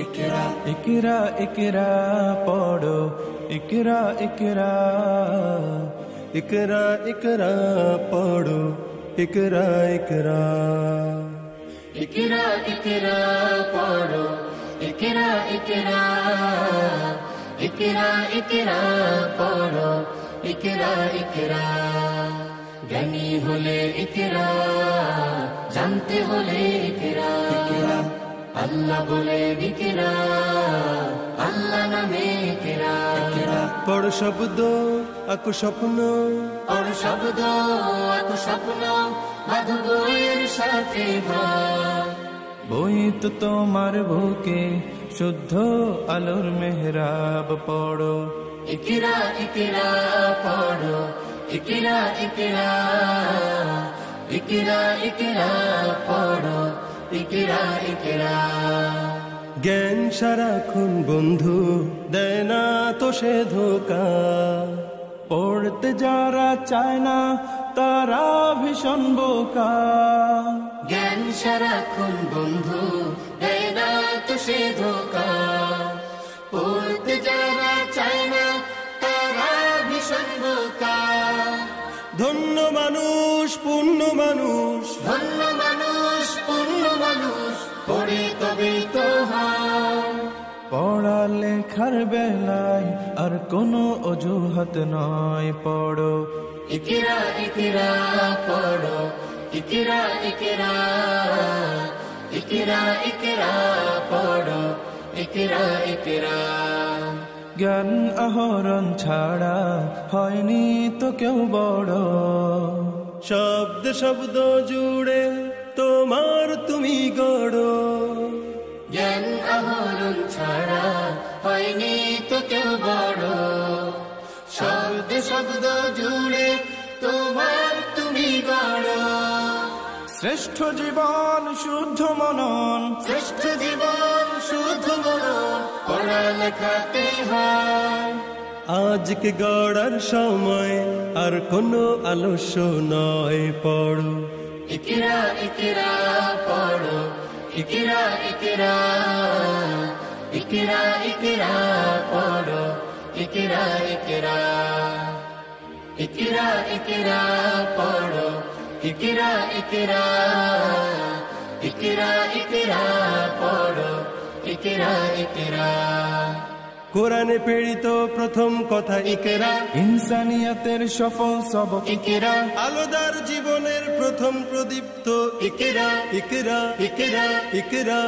इकरा इकरा इकरा पढ़ो इकरा इकरा इकरा इकरा पढ़ो इकरा इकरा इकरा इकरा पढ़ो इकरा इकरा इकरा इकरा पढ़ो इकरा इकरा ज्ञानी होले इकरा जानते होले इकरा अल्लाह बोले इकरा अल्लाह नामे इकरा पढ़ो शब्द आको स्वप्न पढ़ो शब्द आको स्वप्न बाधो বইয়ের সাথে ভাব বই তো তোমার বুকে শুদ্ধ আলোর মেহরাব পড়ো इकरा इकरा पढ़ो इकरा इकरा इकरा इकरा पढ़ो इकरा इकरा জ্ঞান সারাক্ষণ বন্ধু দেয় না তো সে ধোকা পড়তে যারা চায় না তারা ভীষণ বোকা জ্ঞান সারাক্ষণ বন্ধু দেয় না তো সে ধোকা পড়তে যারা চায় না তারা ভীষণ বোকা ধন্য মানুষ পুণ্য মানুষ ধন্য মানুষ পুণ্য মানুষ পড়ে তবেই তো হয় পড়ালেখার বেলায় আর কোনো অজুহাত নয় পড়ো इकरा इकरा पढ़ो इकरा इकरा इकरा इकरा पढ़ो इकरा इकरा জ্ঞান আহরণ ছাড়া হয়নি তো কেউ বড় শব্দ শব্দ জুড়ে তোমার তুমি গড়ো জ্ঞান আহরণ ছাড়া হয়নি তো কেউ বড় শব্দ শব্দ জুড়ে তোমার তুমি গড় শ্রেষ্ঠ জীবন শুদ্ধ মনন শ্রেষ্ঠ জীবন শুদ্ধ মনন পড়ালেখাতে হয় আজকে গড়ার সময় আর কোনো আলস্য নয় পড়ো इकरा इकरा पढ़ो इकरा इकरा इकरा इकरा पढ़ो इकरा इकरा इकरा इकरा पढ़ो इकरा इकरा इकरा इकरा पढ़ो इकरा इकरा কোরআনে প্রেরিত প্রথম কথা ইকরা ইনসানিয়াতের সফল সবক इकरा আলোদার জীবনের প্রথম প্রদীপ্ত इकरा ইকরা इकरा ইকরা